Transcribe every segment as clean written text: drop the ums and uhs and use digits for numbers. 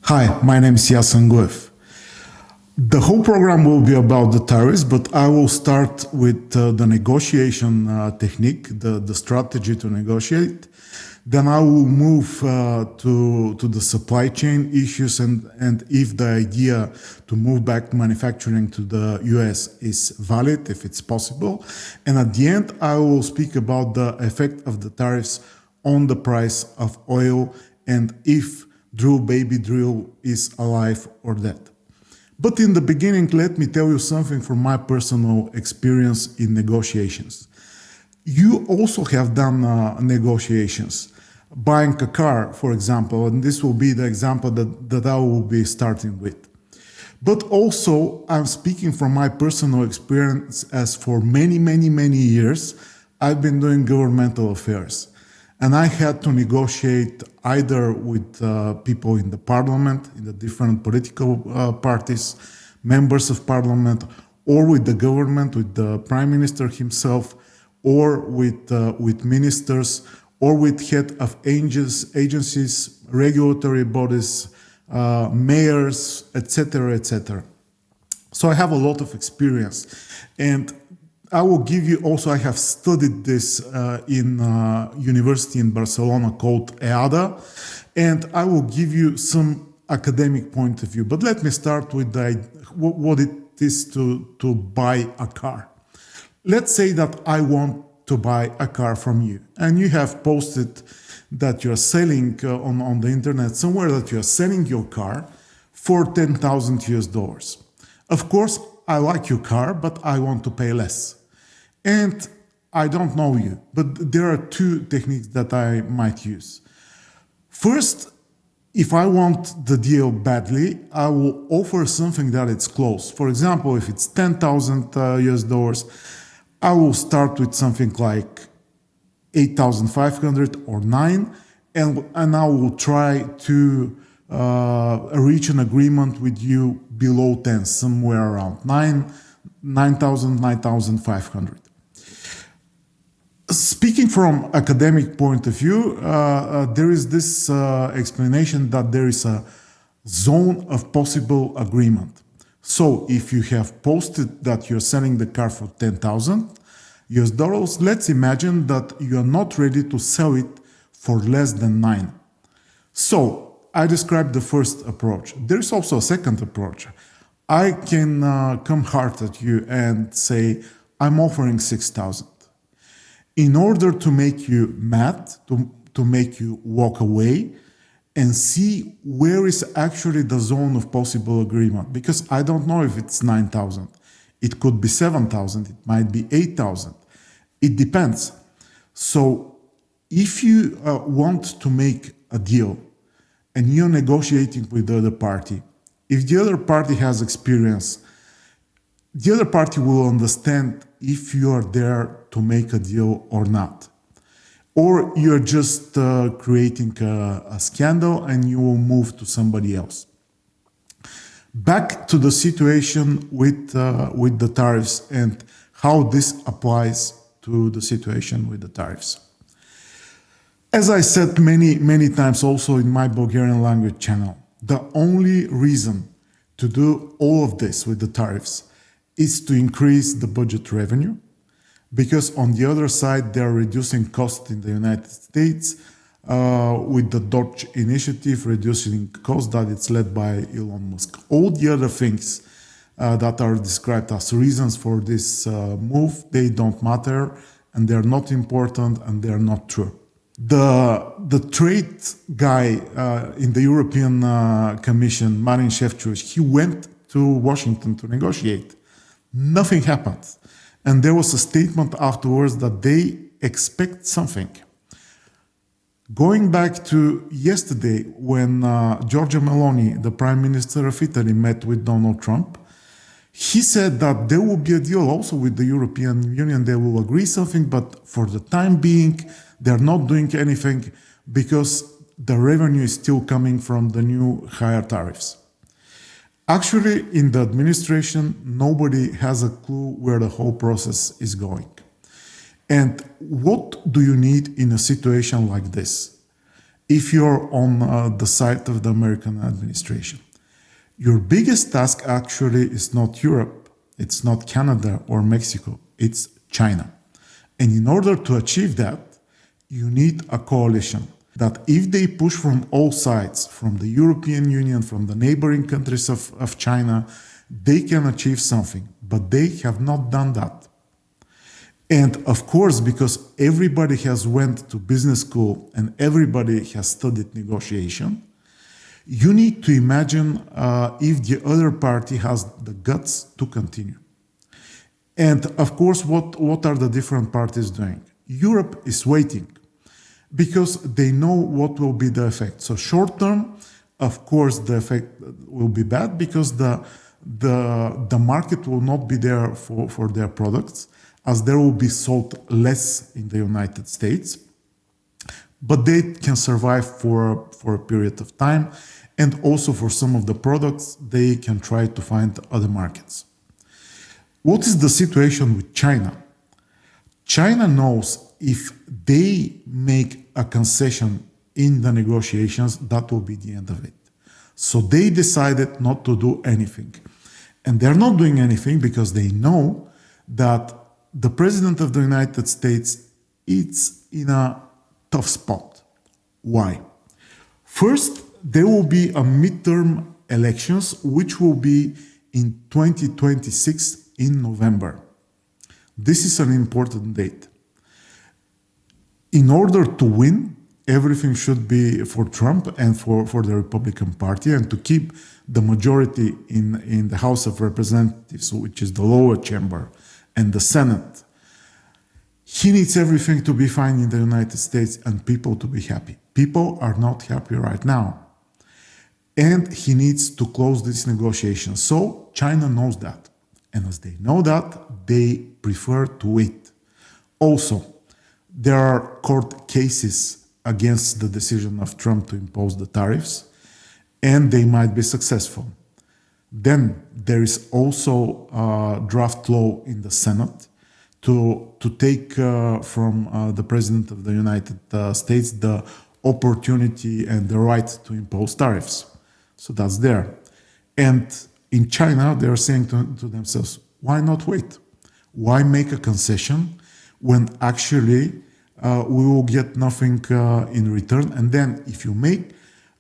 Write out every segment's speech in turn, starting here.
Hi, my name is Yasin Guev. The whole program will be about the tariffs, but I will start with the negotiation technique, the strategy to negotiate. Then I will move to the supply chain issues and if the idea to move back manufacturing to the US is valid, if it's possible. And at the end, I will speak about the effect of the tariffs on the price of oil and if Baby Drill is alive or dead. But in the beginning, let me tell you something from my personal experience in negotiations. You also have done negotiations. Buying a car, for example, and this will be the example that I will be starting with. But also, I'm speaking from my personal experience as for many years, I've been doing governmental affairs. And I had to negotiate either with people in the parliament, in the different political parties, members of parliament, or with the government, with the prime minister himself, or with ministers, or with head of agencies, regulatory bodies, mayors, etc., etc. So I have a lot of experience. And I will give you also, I have studied this in university in Barcelona called EADA, and I will give you some academic point of view. But let me start with what it is to buy a car. Let's say that I want to buy a car from you, and you have posted that you're selling on the internet somewhere that you're selling your car for $10,000 US. Of course, I like your car, but I want to pay less. And I don't know you, but there are two techniques that I might use. First, if I want the deal badly, I will offer something that it's close. For example, if it's $10,000 US, I will start with something like 8,500 or 9, and I will try to reach an agreement with you below 10, somewhere around 9,000, 9,500. Speaking from academic point of view, there is this explanation that there is a zone of possible agreement. So if you have posted that you're selling the car for $10,000 US, let's imagine that you are not ready to sell it for less than 9. So I described the first approach. There's also a second approach. I can come hard at you and say, I'm offering 6,000. In order to make you mad, to make you walk away and see where is actually the zone of possible agreement. Because I don't know if it's 9,000. It could be 7,000. It might be 8,000. It depends. So if you want to make a deal and you're negotiating with the other party, if the other party has experience, the other party will understand if you are there to make a deal or not. Or you're just creating a scandal and you will move to somebody else. Back to the situation with the tariffs and how this applies to the situation with the tariffs. As I said many times also in my Bulgarian language channel, the only reason to do all of this with the tariffs is to increase the budget revenue, because on the other side, they are reducing costs in the United States with the Dodge initiative, reducing costs that it's led by Elon Musk. All the other things that are described as reasons for this move, they don't matter, and they're not important, and they're not true. The trade guy in the European Commission, Marin Šefčovič, he went to Washington to negotiate. Nothing happened. And there was a statement afterwards that they expect something. Going back to yesterday when Giorgia Meloni, the Prime Minister of Italy, met with Donald Trump, he said that there will be a deal also with the European Union. They will agree something, but for the time being, they're not doing anything because the revenue is still coming from the new higher tariffs. Actually, in the administration, nobody has a clue where the whole process is going. And what do you need in a situation like this? if you're on the side of the American administration. Your biggest task actually is not Europe, it's not Canada or Mexico, it's China. And in order to achieve that, you need a coalition that if they push from all sides, from the European Union, from the neighboring countries of China, they can achieve something. But they have not done that. And of course, because everybody has went to business school and everybody has studied negotiation, you need to imagine if the other party has the guts to continue. And of course, what are the different parties doing? Europe is waiting because they know what will be the effect. So short term, of course, the effect will be bad because the market will not be there for their products, as there will be sold less in the United States. But they can survive for a period of time. And also for some of the products, they can try to find other markets. What is the situation with China? China knows if they make a concession in the negotiations, that will be the end of it. So they decided not to do anything. And they're not doing anything because they know that the President of the United States is in a tough spot. Why? First, there will be a midterm elections, which will be in 2026 in November. This is an important date. In order to win, everything should be for Trump and for the Republican Party, and to keep the majority in the House of Representatives, which is the lower chamber, and the Senate. He needs everything to be fine in the United States and people to be happy. People are not happy right now. And he needs to close this negotiation. So China knows that. And as they know that, they prefer to wait. Also, there are court cases against the decision of Trump to impose the tariffs, and they might be successful. Then there is also a draft law in the Senate to take from the President of the United States the opportunity and the right to impose tariffs. So that's there. And in China, they're saying to themselves, why not wait? Why make a concession when actually we will get nothing in return? And then if you make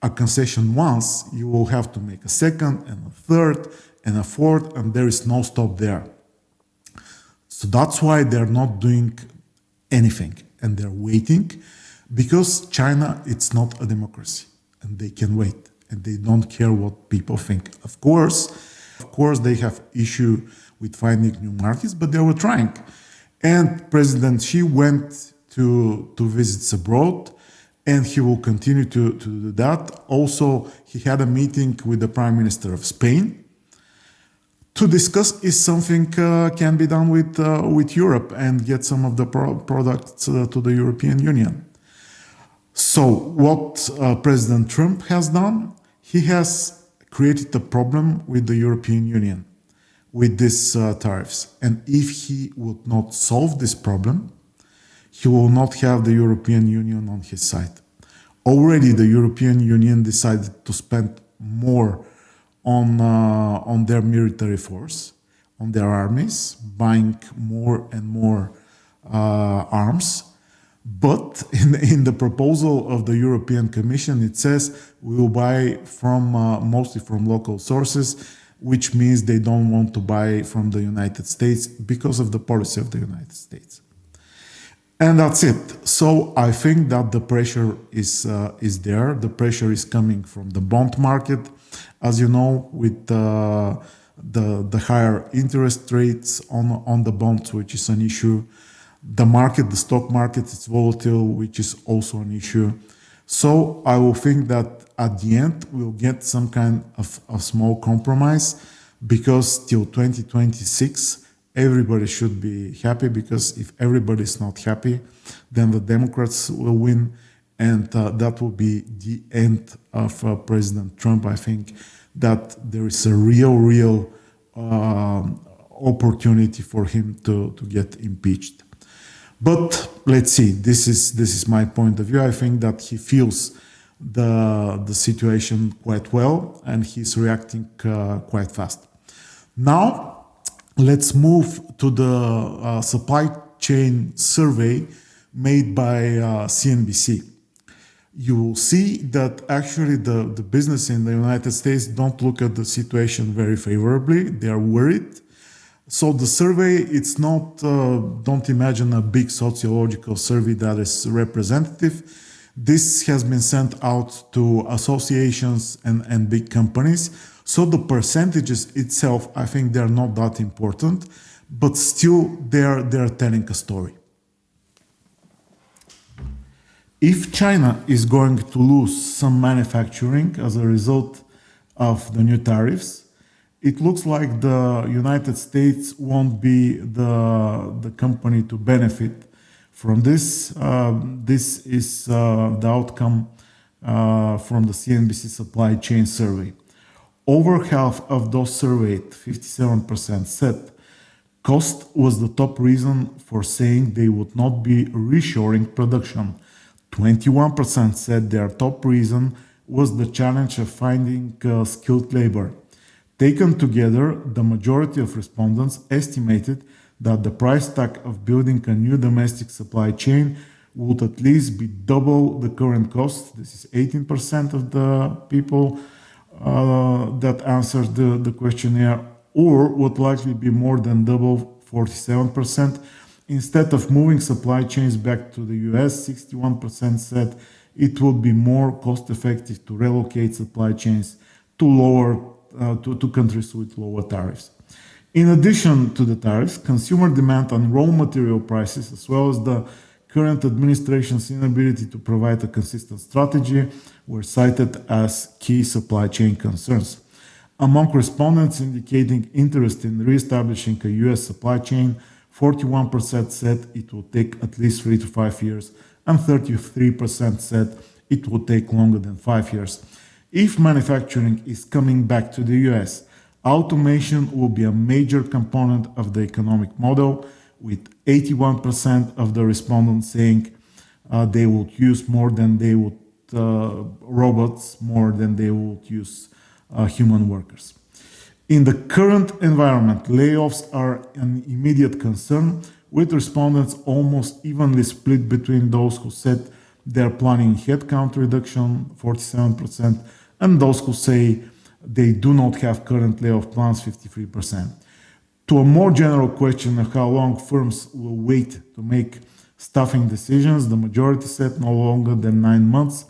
a concession once, you will have to make a second and a third and a fourth, and there is no stop there. So that's why they're not doing anything, and they're waiting, because China, it's not a democracy, and they can wait, and they don't care what people think. Of course, they have issue with finding new markets, but they were trying. And President Xi went to visits abroad, and he will continue to do that. Also, he had a meeting with the Prime Minister of Spain to discuss if something can be done with Europe and get some of the products to the European Union. So what President Trump has done, he has created a problem with the European Union with these tariffs. And if he would not solve this problem, he will not have the European Union on his side. Already the European Union decided to spend more on their military force, on their armies, buying more and more arms. But in the proposal of the European Commission, it says we will buy from mostly from local sources, which means they don't want to buy from the United States because of the policy of the United States. And that's it. So I think that the pressure is there. The pressure is coming from the bond market, as you know, with the higher interest rates on the bonds, which is an issue. The market, the stock market, is volatile, which is also an issue. So I will think that at the end we'll get some kind of a small compromise, because till 2026 everybody should be happy, because if everybody is not happy, then the Democrats will win, and that will be the end of President Trump. I think that there is a real opportunity for him to get impeached. But let's see, this is my point of view. I think that he feels the situation quite well, and he's reacting quite fast. Now, let's move to the supply chain survey made by CNBC. You will see that actually the business in the United States don't look at the situation very favorably. They are worried. So the survey, it's not, don't imagine a big sociological survey that is representative. This has been sent out to associations and big companies. So the percentages itself, I think they're not that important, but still they're telling a story. If China is going to lose some manufacturing as a result of the new tariffs, it looks like the United States won't be the company to benefit from this. This is the outcome from the CNBC supply chain survey. Over half of those surveyed, 57%, said cost was the top reason for saying they would not be reshoring production. 21% said their top reason was the challenge of finding skilled labor. Taken together, the majority of respondents estimated that the price tag of building a new domestic supply chain would at least be double the current cost. This is 18% of the people that answered the questionnaire, or would likely be more than double, 47%. Instead of moving supply chains back to the US, 61% said it would be more cost-effective to relocate supply chains to countries with lower tariffs. In addition to the tariffs, consumer demand on raw material prices, as well as the current administration's inability to provide a consistent strategy, were cited as key supply chain concerns. Among respondents indicating interest in re-establishing a US supply chain, 41% said it will take at least 3 to 5 years, and 33% said it will take longer than 5 years. If manufacturing is coming back to the US, automation will be a major component of the economic model, with 81% of the respondents saying they would use more than they would robots, more than they would use human workers. In the current environment, layoffs are an immediate concern, with respondents almost evenly split between those who said they're planning headcount reduction, 47%, and those who say they do not have current layoff plans, 53%. To a more general question of how long firms will wait to make staffing decisions, the majority said no longer than 9 months,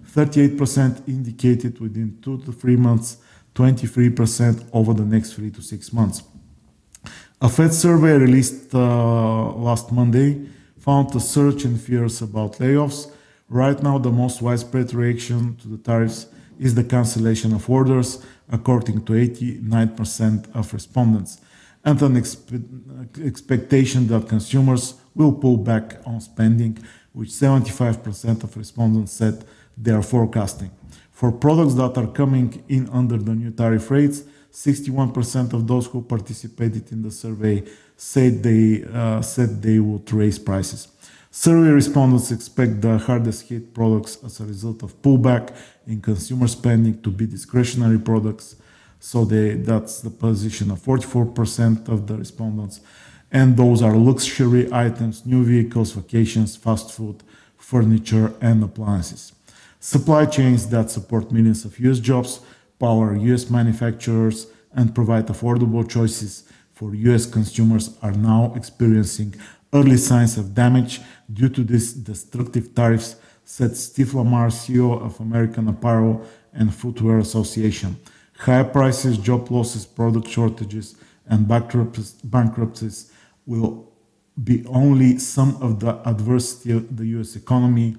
38% indicated within 2 to 3 months, 23% over the next 3 to 6 months. A Fed survey released last Monday found a surge in fears about layoffs. Right now, the most widespread reaction to the tariffs is the cancellation of orders, according to 89% of respondents, and an expectation that consumers will pull back on spending, which 75% of respondents said they are forecasting. For products that are coming in under the new tariff rates, 61% of those who participated in the survey said they would raise prices. Survey respondents expect the hardest hit products as a result of pullback in consumer spending to be discretionary products. So that's the position of 44% of the respondents. And those are luxury items, new vehicles, vacations, fast food, furniture, and appliances. Supply chains that support millions of US jobs, power US manufacturers, and provide affordable choices for US consumers are now experiencing early signs of damage due to these destructive tariffs, said Steve Lamar, CEO of American Apparel and Footwear Association. Higher prices, job losses, product shortages, and bankruptcies will be only some of the adversity the US economy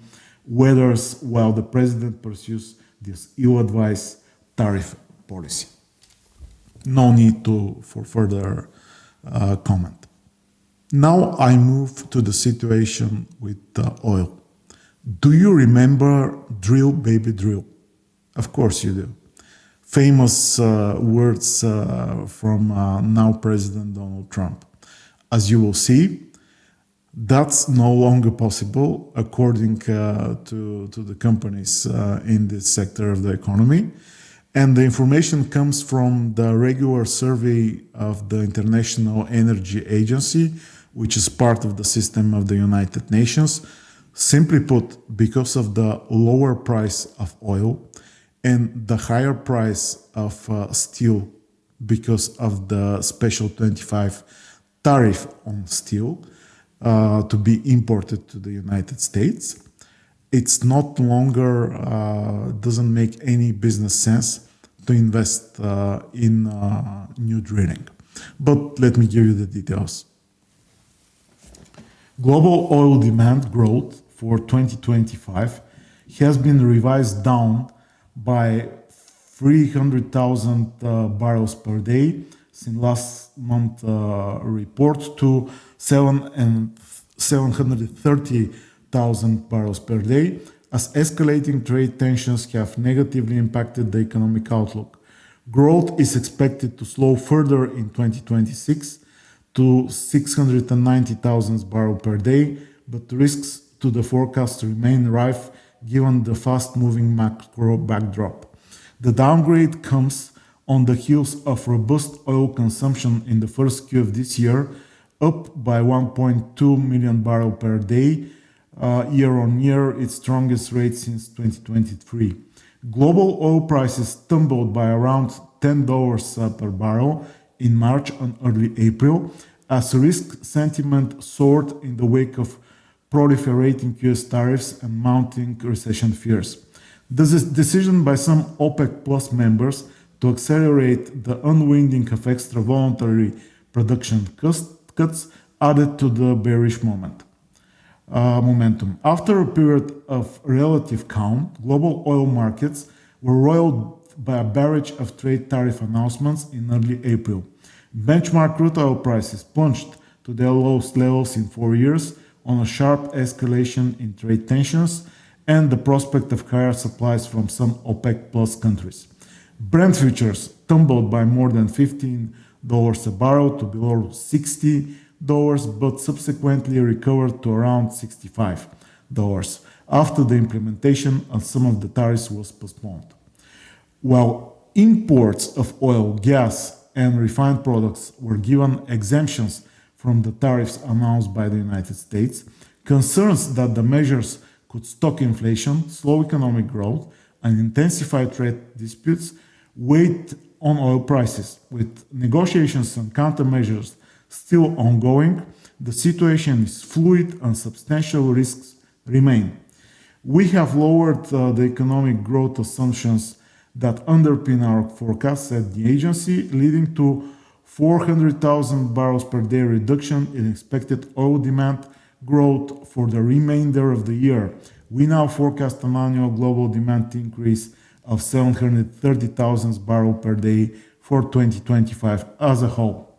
weathers while the president pursues this ill-advised tariff policy. No need for further comment. Now I move to the situation with oil. Do you remember drill, baby, drill? Of course you do. Famous words from now President Donald Trump. As you will see, That's no longer possible, according to the companies in this sector of the economy. And the information comes from the regular survey of the International Energy Agency, which is part of the system of the United Nations. Simply put, because of the lower price of oil and the higher price of steel because of the special 25 tariff on steel, to be imported to the United States, it's not longer, doesn't make any business sense to invest in new drilling. But let me give you the details. Global oil demand growth for 2025 has been revised down by 300,000 barrels per day since last month report to 730,000 barrels per day, as escalating trade tensions have negatively impacted the economic outlook. Growth is expected to slow further in 2026 to 690,000 barrels per day, but risks to the forecast remain rife given the fast-moving macro backdrop. The downgrade comes on the heels of robust oil consumption in the first Q of this year, up by 1.2 million barrels per day, year on year, its strongest rate since 2023. Global oil prices tumbled by around $10 per barrel in March and early April, as risk sentiment soared in the wake of proliferating US tariffs and mounting recession fears. This decision by some OPEC Plus members to accelerate the unwinding of extra voluntary production cuts added to the bearish momentum. After a period of relative calm, global oil markets were roiled by a barrage of trade tariff announcements in early April. Benchmark crude oil prices plunged to their lowest levels in 4 years on a sharp escalation in trade tensions and the prospect of higher supplies from some OPEC Plus countries. Brent futures tumbled by more than $15 a barrel to below $60, but subsequently recovered to around $65 after the implementation of some of the tariffs was postponed. While imports of oil, gas, and refined products were given exemptions from the tariffs announced by the United States, concerns that the measures could stoke inflation, slow economic growth, and intensify trade disputes weighed on oil prices. With negotiations and countermeasures still ongoing, the situation is fluid and substantial risks remain. We have lowered the economic growth assumptions that underpin our forecast at the agency, leading to 400,000 barrels per day reduction in expected oil demand growth for the remainder of the year. We now forecast an annual global demand increase of 730,000 barrels per day for 2025 as a whole.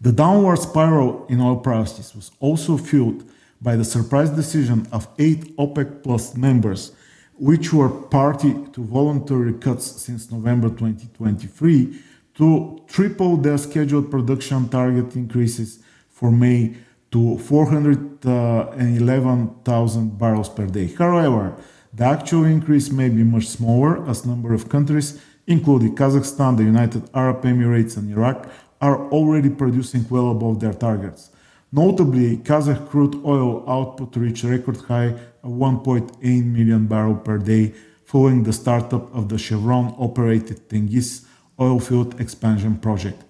The downward spiral in oil prices was also fueled by the surprise decision of 8 OPEC Plus members, which were party to voluntary cuts since November 2023, to triple their scheduled production target increases for May to 411,000 barrels per day. However, the actual increase may be much smaller, as a number of countries, including Kazakhstan, the United Arab Emirates, and Iraq, are already producing well above their targets. Notably, Kazakh crude oil output reached a record high of 1.8 million barrels per day following the startup of the Chevron-operated Tengiz oil-field expansion project.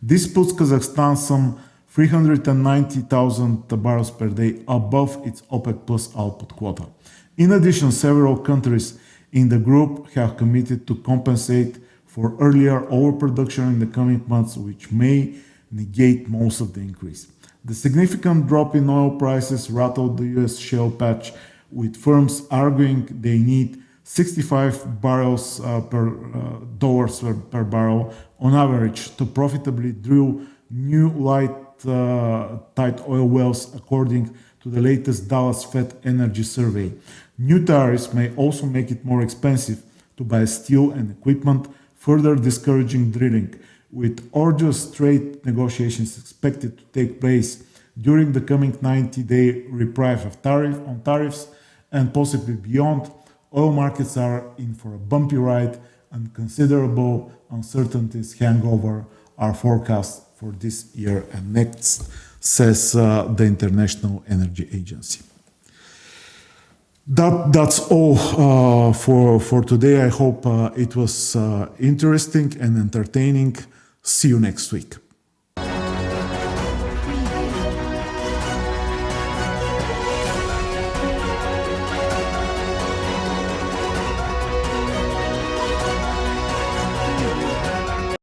This puts Kazakhstan some 390,000 barrels per day above its OPEC Plus output quota. In addition, several countries in the group have committed to compensate for earlier overproduction in the coming months, which may negate most of the increase. The significant drop in oil prices rattled the US shale patch, with firms arguing they need 65 barrels dollars per barrel on average to profitably drill new tight oil wells, according to the latest Dallas Fed Energy Survey. New tariffs may also make it more expensive to buy steel and equipment, further discouraging drilling. With arduous trade negotiations expected to take place during the coming 90-day reprieve of tariffs and possibly beyond, oil markets are in for a bumpy ride and considerable uncertainties hang over our forecast for this year and next, says the International Energy Agency. That's all for today. I hope it was interesting and entertaining. See you next week.